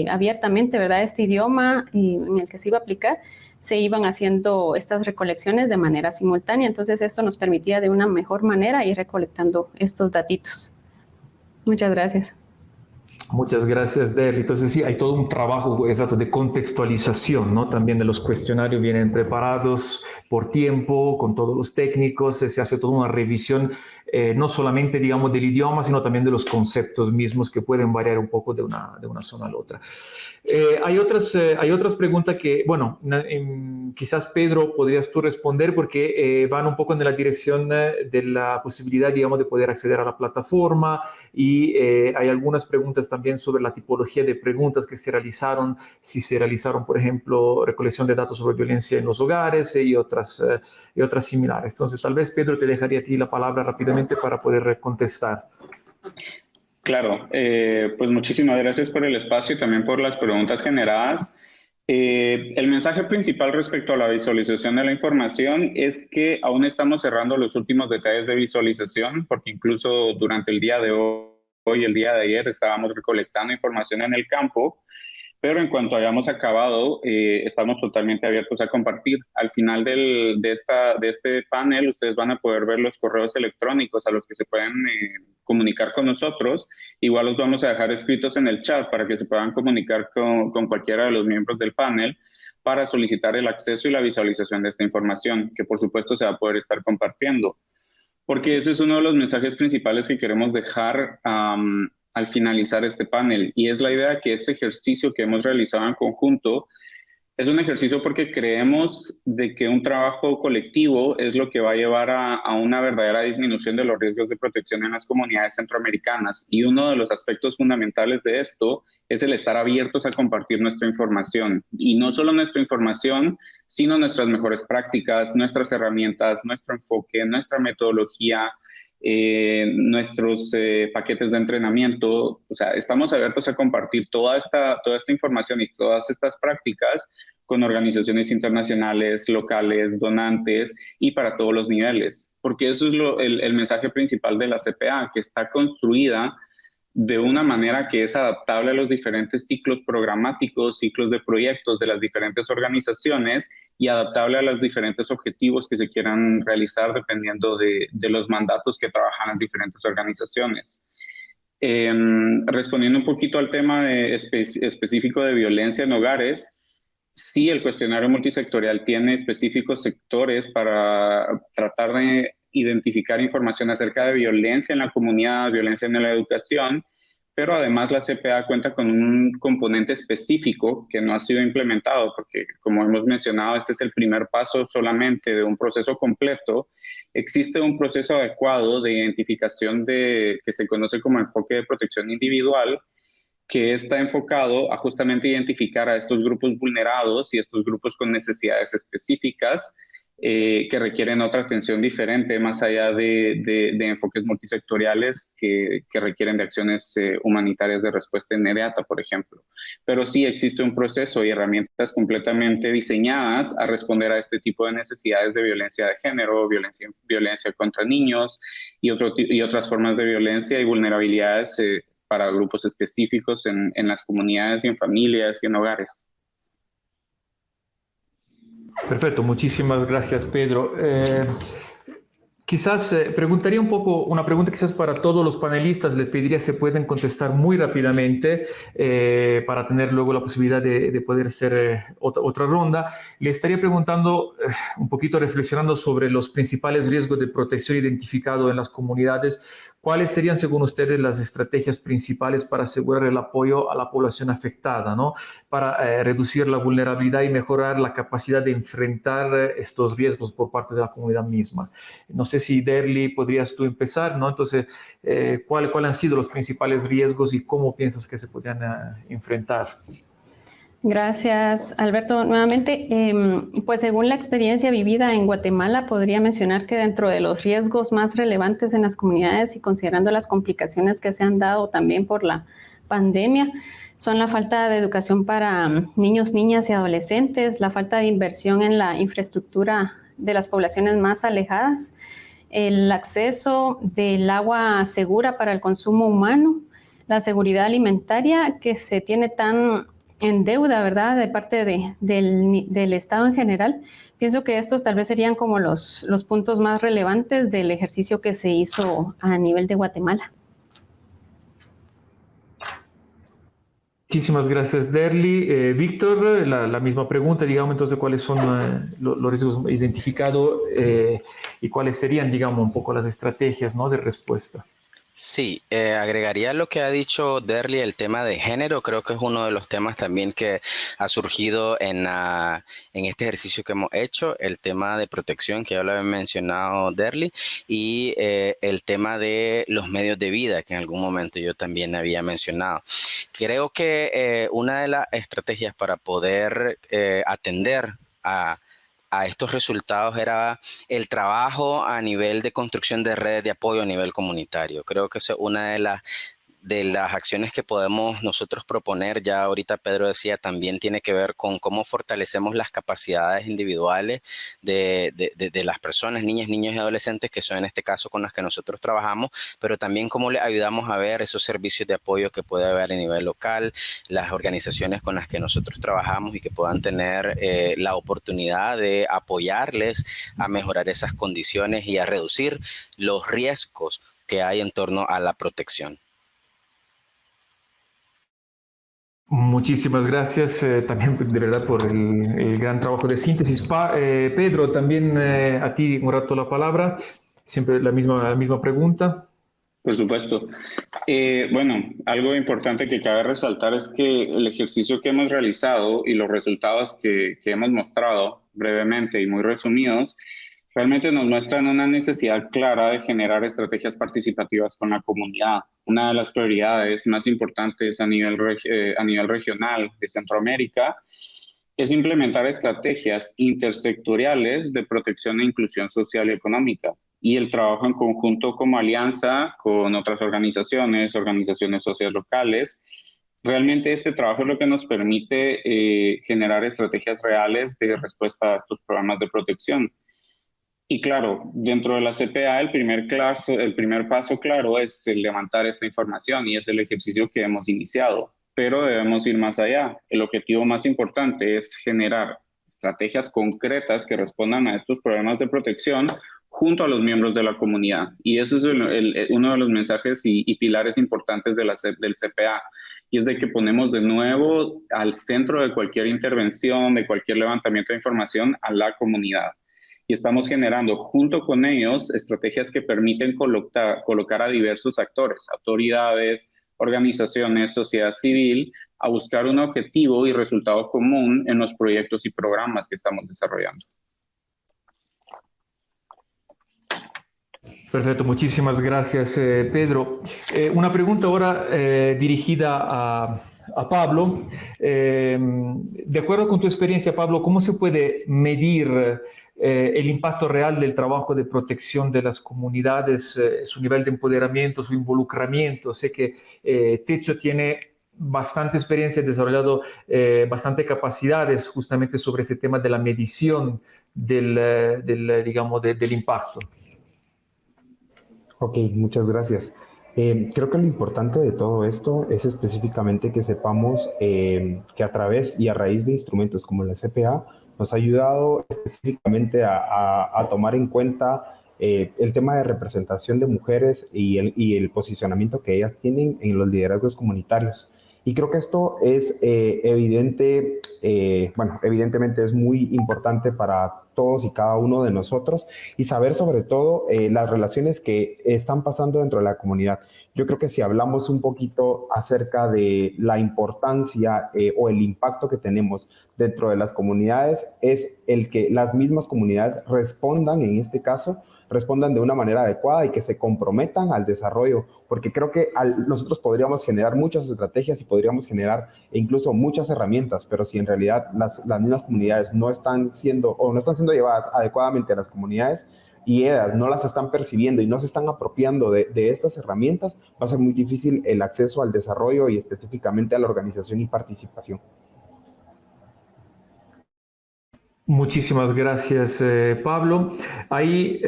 abiertamente, ¿verdad?, este idioma en el que se iba a aplicar, se iban haciendo estas recolecciones de manera simultánea. Entonces, esto nos permitía de una mejor manera ir recolectando estos datitos. Muchas gracias. Muchas gracias, Derly. Entonces, sí, hay todo un trabajo exacto de contextualización, ¿no? También de los cuestionarios vienen preparados por tiempo, con todos los técnicos, se hace toda una revisión, no solamente, digamos, del idioma, sino también de los conceptos mismos que pueden variar un poco de una zona a la otra. Hay otras preguntas que, bueno, quizás Pedro podrías tú responder porque van un poco en la dirección de la posibilidad, digamos, de poder acceder a la plataforma, y hay algunas preguntas también sobre la tipología de preguntas que se realizaron, si se realizaron, por ejemplo, recolección de datos sobre violencia en los hogares y otras similares. Entonces, tal vez, Pedro, te dejaría a ti la palabra rápidamente para poder contestar. Claro, pues muchísimas gracias por el espacio y también por las preguntas generadas. El mensaje principal respecto a la visualización de la información es que aún estamos cerrando los últimos detalles de visualización, porque incluso durante el día de hoy, el día de ayer, estábamos recolectando información en el campo, pero en cuanto hayamos acabado, estamos totalmente abiertos a compartir. Al final de este panel, ustedes van a poder ver los correos electrónicos a los que se pueden comunicar con nosotros. Igual los vamos a dejar escritos en el chat para que se puedan comunicar con cualquiera de los miembros del panel para solicitar el acceso y la visualización de esta información, que por supuesto se va a poder estar compartiendo. Porque ese es uno de los mensajes principales que queremos dejar al finalizar este panel, y es la idea que este ejercicio que hemos realizado en conjunto es un ejercicio porque creemos de que un trabajo colectivo es lo que va a llevar a una verdadera disminución de los riesgos de protección en las comunidades centroamericanas, y uno de los aspectos fundamentales de esto es el estar abiertos a compartir nuestra información, y no solo nuestra información, sino nuestras mejores prácticas, nuestras herramientas, nuestro enfoque, nuestra metodología, nuestros paquetes de entrenamiento. O sea, estamos abiertos a compartir toda esta información y todas estas prácticas con organizaciones internacionales, locales, donantes y para todos los niveles, porque eso es el mensaje principal de la CPA, que está construida de una manera que es adaptable a los diferentes ciclos programáticos, ciclos de proyectos de las diferentes organizaciones, y adaptable a los diferentes objetivos que se quieran realizar dependiendo de los mandatos que trabajan las diferentes organizaciones. Respondiendo un poquito al tema específico de violencia en hogares, sí, el cuestionario multisectorial tiene específicos sectores para tratar de identificar información acerca de violencia en la comunidad, violencia en la educación, pero además la CPA cuenta con un componente específico que no ha sido implementado, porque como hemos mencionado, este es el primer paso solamente de un proceso completo. Existe un proceso adecuado de identificación que se conoce como enfoque de protección individual, que está enfocado a justamente identificar a estos grupos vulnerados y estos grupos con necesidades específicas que requieren otra atención diferente, más allá de enfoques multisectoriales que requieren de acciones humanitarias de respuesta inmediata, por ejemplo. Pero sí existe un proceso y herramientas completamente diseñadas a responder a este tipo de necesidades de violencia de género, violencia contra niños y otras formas de violencia y vulnerabilidades para grupos específicos en las comunidades y en familias y en hogares. Perfecto, muchísimas gracias, Pedro. Quizás preguntaría un poco, una pregunta quizás para todos los panelistas, les pediría si pueden contestar muy rápidamente para tener luego la posibilidad de poder hacer otra ronda. Le estaría preguntando, un poquito reflexionando sobre los principales riesgos de protección identificados en las comunidades. ¿Cuáles serían, según ustedes, las estrategias principales para asegurar el apoyo a la población afectada, ¿no? Para reducir la vulnerabilidad y mejorar la capacidad de enfrentar estos riesgos por parte de la comunidad misma? No sé si, Derly, podrías tú empezar, ¿no? Entonces, ¿cuáles han sido los principales riesgos y cómo piensas que se podrían enfrentar? Gracias, Alberto. Nuevamente, pues según la experiencia vivida en Guatemala, podría mencionar que dentro de los riesgos más relevantes en las comunidades y considerando las complicaciones que se han dado también por la pandemia, son la falta de educación para niños, niñas y adolescentes, la falta de inversión en la infraestructura de las poblaciones más alejadas, el acceso del agua segura para el consumo humano, la seguridad alimentaria que se tiene tan en deuda, ¿verdad?, de parte del Estado en general. Pienso que estos tal vez serían como los puntos más relevantes del ejercicio que se hizo a nivel de Guatemala. Muchísimas gracias, Derly. Víctor, la misma pregunta, digamos, entonces, ¿cuáles son los riesgos identificados y cuáles serían, digamos, un poco las estrategias, ¿no?, de respuesta? Sí, agregaría lo que ha dicho Derly, el tema de género. Creo que es uno de los temas también que ha surgido en este ejercicio que hemos hecho, el tema de protección que ya lo había mencionado Derly, y el tema de los medios de vida que en algún momento yo también había mencionado. Creo que una de las estrategias para poder atender a estos resultados era el trabajo a nivel de construcción de redes de apoyo a nivel comunitario. Creo que esa es una de las acciones que podemos nosotros proponer. Ya ahorita Pedro decía, también tiene que ver con cómo fortalecemos las capacidades individuales de las personas, niñas, niños y adolescentes, que son en este caso con las que nosotros trabajamos, pero también cómo les ayudamos a ver esos servicios de apoyo que puede haber a nivel local, las organizaciones con las que nosotros trabajamos y que puedan tener la oportunidad de apoyarles a mejorar esas condiciones y a reducir los riesgos que hay en torno a la protección. Muchísimas gracias también de verdad por el gran trabajo de síntesis. Pedro, también a ti un rato la palabra, siempre la misma pregunta. Por supuesto. Bueno, algo importante que cabe resaltar es que el ejercicio que hemos realizado y los resultados que hemos mostrado brevemente y muy resumidos realmente nos muestran una necesidad clara de generar estrategias participativas con la comunidad. Una de las prioridades más importantes a nivel regional de Centroamérica es implementar estrategias intersectoriales de protección e inclusión social y económica, y el trabajo en conjunto como alianza con otras organizaciones sociales locales. Realmente este trabajo es lo que nos permite generar estrategias reales de respuesta a estos programas de protección. Y claro, dentro de la CPA el primer paso claro es el levantar esta información y es el ejercicio que hemos iniciado, pero debemos ir más allá. El objetivo más importante es generar estrategias concretas que respondan a estos problemas de protección junto a los miembros de la comunidad. Y eso es uno de los mensajes y pilares importantes del CPA. Y es de que ponemos de nuevo al centro de cualquier intervención, de cualquier levantamiento de información, a la comunidad. Y estamos generando junto con ellos estrategias que permiten colocar a diversos actores, autoridades, organizaciones, sociedad civil, a buscar un objetivo y resultado común en los proyectos y programas que estamos desarrollando. Perfecto, muchísimas gracias, Pedro. Una pregunta ahora dirigida a Pablo. De acuerdo con tu experiencia, Pablo, ¿cómo se puede medir el impacto real del trabajo de protección de las comunidades, su nivel de empoderamiento, su involucramiento? Sé que Techo tiene bastante experiencia, desarrollado bastante capacidades justamente sobre ese tema de la medición del impacto. Ok, muchas gracias. Creo que lo importante de todo esto es específicamente que sepamos que a través y a raíz de instrumentos como la CPA nos ha ayudado específicamente a tomar en cuenta el tema de representación de mujeres y el posicionamiento que ellas tienen en los liderazgos comunitarios. Y creo que esto es evidentemente es muy importante para todos y cada uno de nosotros y saber sobre todo las relaciones que están pasando dentro de la comunidad. Yo creo que si hablamos un poquito acerca de la importancia o el impacto que tenemos dentro de las comunidades, es el que las mismas comunidades respondan, en este caso, respondan de una manera adecuada y que se comprometan al desarrollo, porque creo que nosotros podríamos generar muchas estrategias y podríamos generar incluso muchas herramientas, pero si en realidad las mismas comunidades no están siendo llevadas adecuadamente a las comunidades y ellas no las están percibiendo y no se están apropiando de estas herramientas, va a ser muy difícil el acceso al desarrollo y específicamente a la organización y participación. Muchísimas gracias, Pablo. Hay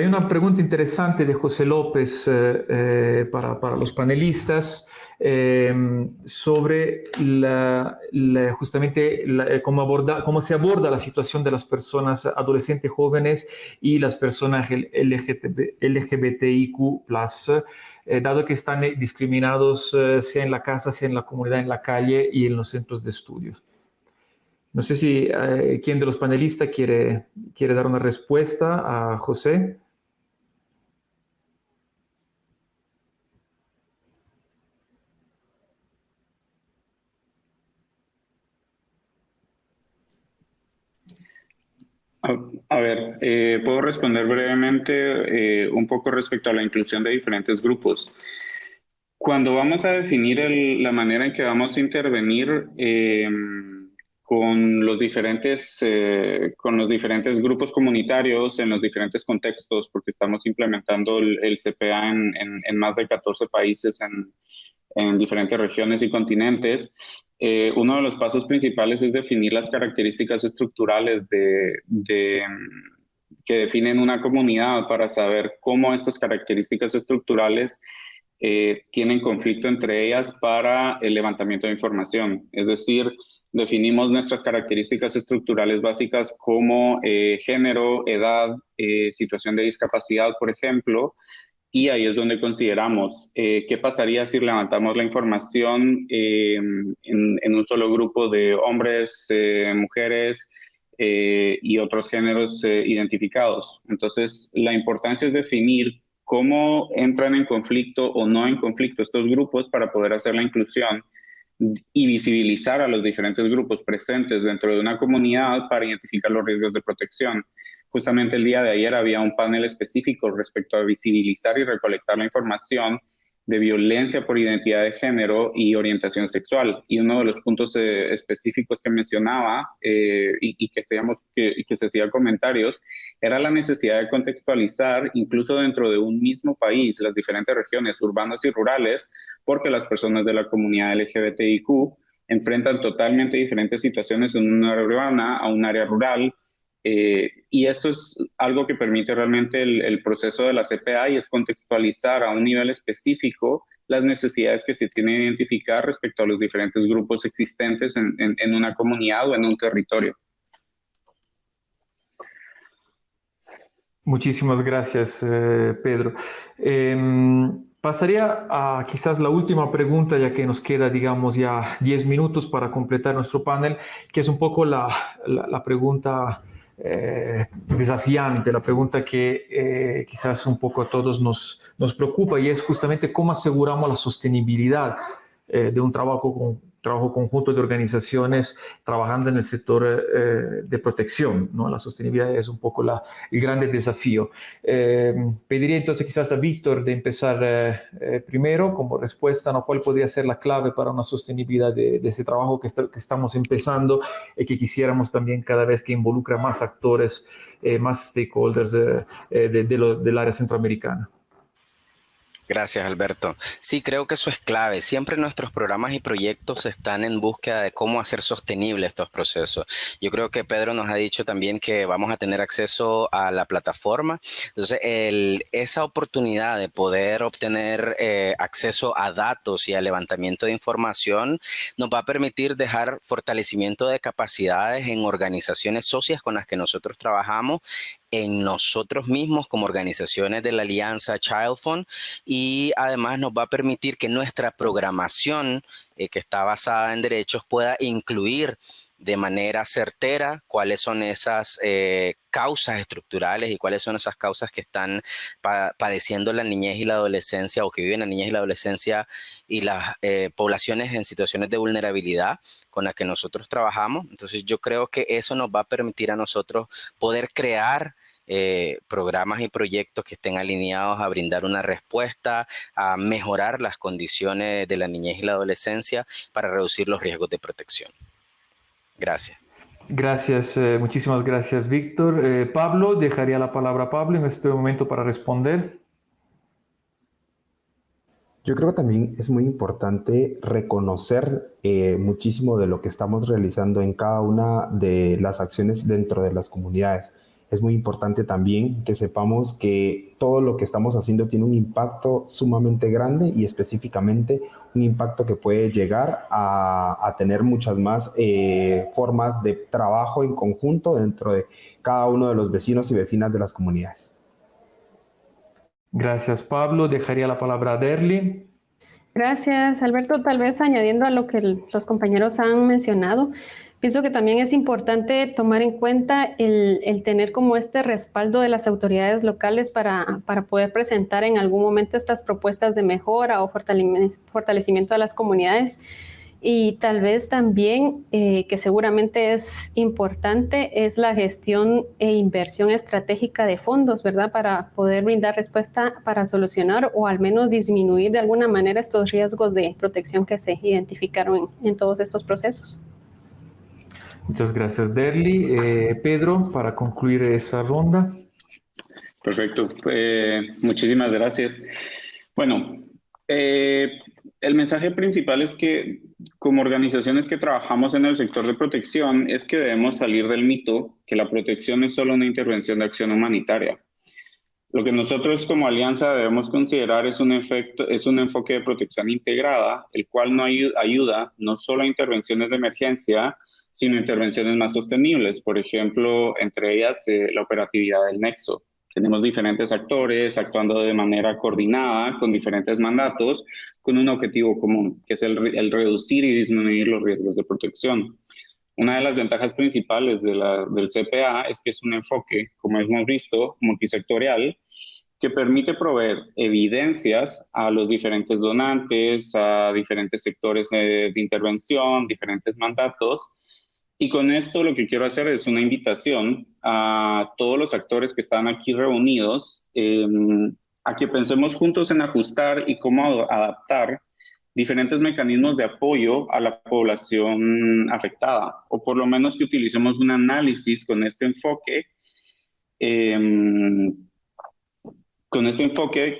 una pregunta interesante de José López para los panelistas sobre justamente cómo se aborda la situación de las personas adolescentes jóvenes y las personas LGBTIQ+, dado que están discriminados sea en la casa, sea en la comunidad, en la calle y en los centros de estudios. No sé si quién de los panelistas quiere dar una respuesta a José. A ver, puedo responder brevemente un poco respecto a la inclusión de diferentes grupos. Cuando vamos a definir la manera en que vamos a intervenir con los diferentes grupos comunitarios en los diferentes contextos, porque estamos implementando el CPA en más de 14 países en diferentes regiones y continentes, uno de los pasos principales es definir las características estructurales que definen una comunidad para saber cómo estas características estructurales tienen conflicto entre ellas para el levantamiento de información. Es decir, definimos nuestras características estructurales básicas como género, edad, situación de discapacidad, por ejemplo, y ahí es donde consideramos qué pasaría si levantamos la información en un solo grupo de hombres, mujeres y otros géneros identificados. Entonces, la importancia es definir cómo entran en conflicto o no en conflicto estos grupos para poder hacer la inclusión y visibilizar a los diferentes grupos presentes dentro de una comunidad para identificar los riesgos de protección. Justamente el día de ayer había un panel específico respecto a visibilizar y recolectar la información de violencia por identidad de género y orientación sexual. Y uno de los puntos específicos que mencionaba y que se hacía comentarios era la necesidad de contextualizar incluso dentro de un mismo país las diferentes regiones urbanas y rurales, porque las personas de la comunidad LGBTIQ enfrentan totalmente diferentes situaciones en un área urbana a un área rural. Y esto es algo que permite realmente el proceso de la CPA y es contextualizar a un nivel específico las necesidades que se tienen que identificar respecto a los diferentes grupos existentes en una comunidad o en un territorio. Muchísimas gracias, Pedro. Pasaría a quizás la última pregunta, ya que nos queda, digamos, ya 10 minutos para completar nuestro panel, que es un poco la pregunta desafiante, la pregunta que quizás un poco a todos nos preocupa, y es justamente cómo aseguramos la sostenibilidad de un trabajo conjunto de organizaciones trabajando en el sector de protección, ¿no? La sostenibilidad es un poco el grande desafío. Pediría entonces quizás a Víctor de empezar primero como respuesta, ¿no? ¿Cuál podría ser la clave para una sostenibilidad de ese trabajo que estamos empezando y que quisiéramos también cada vez que involucra más actores, más stakeholders del área centroamericana? Gracias, Alberto. Sí, creo que eso es clave. Siempre nuestros programas y proyectos están en búsqueda de cómo hacer sostenibles estos procesos. Yo creo que Pedro nos ha dicho también que vamos a tener acceso a la plataforma. Entonces, esa oportunidad de poder obtener acceso a datos y al levantamiento de información nos va a permitir dejar fortalecimiento de capacidades en organizaciones socias con las que nosotros trabajamos, en nosotros mismos como organizaciones de la Alianza Child Fund, y además nos va a permitir que nuestra programación que está basada en derechos pueda incluir de manera certera cuáles son esas causas estructurales y cuáles son esas causas que están padeciendo la niñez y la adolescencia, o que viven la niñez y la adolescencia y las poblaciones en situaciones de vulnerabilidad con las que nosotros trabajamos. Entonces yo creo que eso nos va a permitir a nosotros poder crear programas y proyectos que estén alineados a brindar una respuesta, a mejorar las condiciones de la niñez y la adolescencia para reducir los riesgos de protección. Gracias. Gracias, muchísimas gracias, Víctor. Pablo, dejaría la palabra a Pablo en este momento para responder. Yo creo que también es muy importante reconocer muchísimo de lo que estamos realizando en cada una de las acciones dentro de las comunidades. Es muy importante también que sepamos que todo lo que estamos haciendo tiene un impacto sumamente grande, y específicamente un impacto que puede llegar a tener muchas más formas de trabajo en conjunto dentro de cada uno de los vecinos y vecinas de las comunidades. Gracias, Pablo. Dejaría la palabra a Derly. Gracias, Alberto. Tal vez añadiendo a lo que los compañeros han mencionado, pienso que también es importante tomar en cuenta el tener como este respaldo de las autoridades locales para poder presentar en algún momento estas propuestas de mejora o fortalecimiento de las comunidades. Y tal vez también, que seguramente es importante, es la gestión e inversión estratégica de fondos, ¿verdad? Para poder brindar respuesta para solucionar o al menos disminuir de alguna manera estos riesgos de protección que se identificaron en todos estos procesos. Muchas gracias, Derly. Pedro, para concluir esa ronda. Perfecto. Muchísimas gracias. Bueno, el mensaje principal es que como organizaciones que trabajamos en el sector de protección es que debemos salir del mito que la protección es solo una intervención de acción humanitaria. Lo que nosotros como alianza debemos considerar es un enfoque de protección integrada, el cual no ayuda no solo a intervenciones de emergencia, sino a intervenciones más sostenibles. Por ejemplo, entre ellas la operatividad del nexo. Tenemos diferentes actores actuando de manera coordinada, con diferentes mandatos, con un objetivo común, que es el reducir y disminuir los riesgos de protección. Una de las ventajas principales del CPA es que es un enfoque, como hemos visto, multisectorial, que permite proveer evidencias a los diferentes donantes, a diferentes sectores de intervención, diferentes mandatos. Y con esto lo que quiero hacer es una invitación a todos los actores que están aquí reunidos a que pensemos juntos en ajustar y cómo adaptar diferentes mecanismos de apoyo a la población afectada, o por lo menos que utilicemos un análisis con este enfoque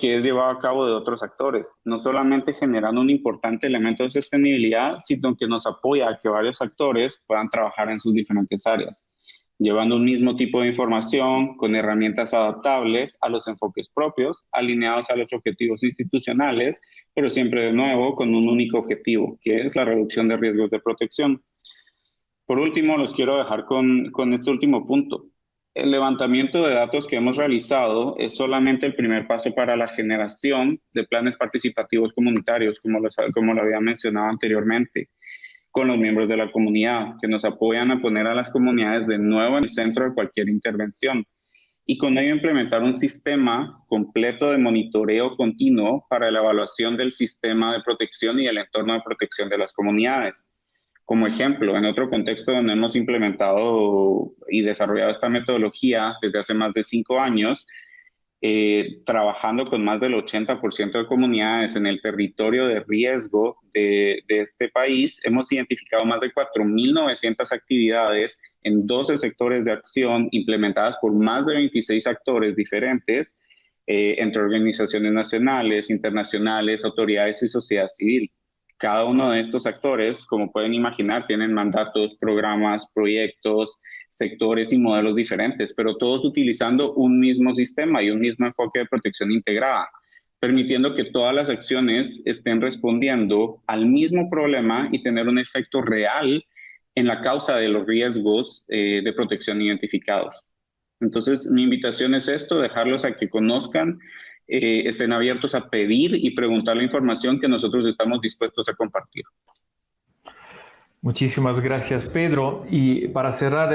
que es llevado a cabo de otros actores, no solamente generando un importante elemento de sostenibilidad, sino que nos apoya a que varios actores puedan trabajar en sus diferentes áreas, llevando un mismo tipo de información con herramientas adaptables a los enfoques propios, alineados a los objetivos institucionales, pero siempre de nuevo con un único objetivo, que es la reducción de riesgos de protección. Por último, los quiero dejar con este último punto. El levantamiento de datos que hemos realizado es solamente el primer paso para la generación de planes participativos comunitarios, como lo había mencionado anteriormente. con los miembros de la comunidad, que nos apoyan a poner a las comunidades de nuevo en el centro de cualquier intervención. Y con ello implementar un sistema completo de monitoreo continuo para la evaluación del sistema de protección y el entorno de protección de las comunidades. Como ejemplo, en otro contexto donde hemos implementado y desarrollado esta metodología desde hace más de 5 años, trabajando con más del 80% de comunidades en el territorio de riesgo de este país, hemos identificado más de 4.900 actividades en 12 sectores de acción implementadas por más de 26 actores diferentes, entre organizaciones nacionales, internacionales, autoridades y sociedad civil. Cada uno de estos actores, como pueden imaginar, tienen mandatos, programas, proyectos, sectores y modelos diferentes, pero todos utilizando un mismo sistema y un mismo enfoque de protección integrada, permitiendo que todas las acciones estén respondiendo al mismo problema y tener un efecto real en la causa de los riesgos de protección identificados. Entonces, mi invitación es esto, dejarlos a que conozcan, estén abiertos a pedir y preguntar la información que nosotros estamos dispuestos a compartir. Muchísimas gracias, Pedro. Y para cerrar,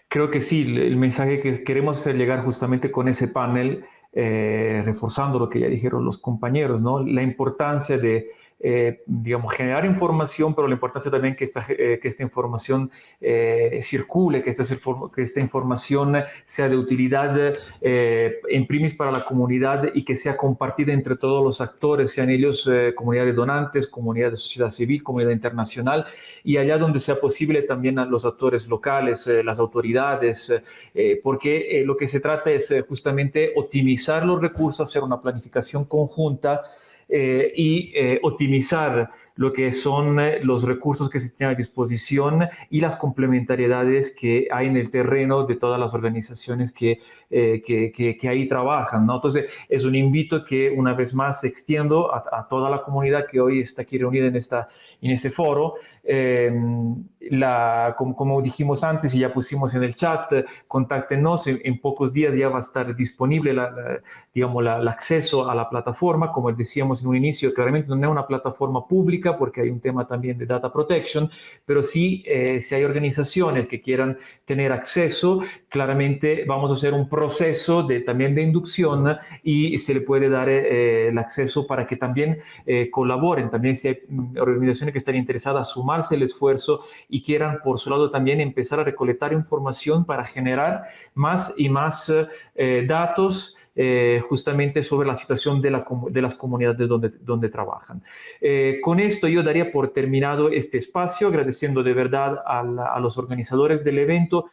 creo que sí, el mensaje que queremos hacer llegar justamente con ese panel, reforzando lo que ya dijeron los compañeros, ¿no? La importancia de, digamos, generar información, pero la importancia también que esta información circule, que esta información sea de utilidad en primis para la comunidad y que sea compartida entre todos los actores, sean ellos comunidad de donantes, comunidad de sociedad civil, comunidad internacional, y allá donde sea posible también a los actores locales, las autoridades, porque lo que se trata es justamente optimizar los recursos, hacer una planificación conjunta y optimizar lo que son los recursos que se tienen a disposición y las complementariedades que hay en el terreno de todas las organizaciones que ahí trabajan, ¿no? Entonces, es un invito que una vez más extiendo a toda la comunidad que hoy está aquí reunida en este foro. Como dijimos antes y ya pusimos en el chat, contáctenos, en pocos días ya va a estar disponible el acceso a la plataforma. Como decíamos en un inicio, claramente no es una plataforma pública porque hay un tema también de data protection, pero sí, si hay organizaciones que quieran tener acceso, claramente vamos a hacer un proceso también de inducción y se le puede dar el acceso para que también colaboren. También si hay organizaciones que están interesadas a sumarse el esfuerzo y quieran por su lado también empezar a recolectar información para generar más y más datos justamente sobre la situación de las comunidades donde trabajan. Con esto yo daría por terminado este espacio, agradeciendo de verdad a los organizadores del evento.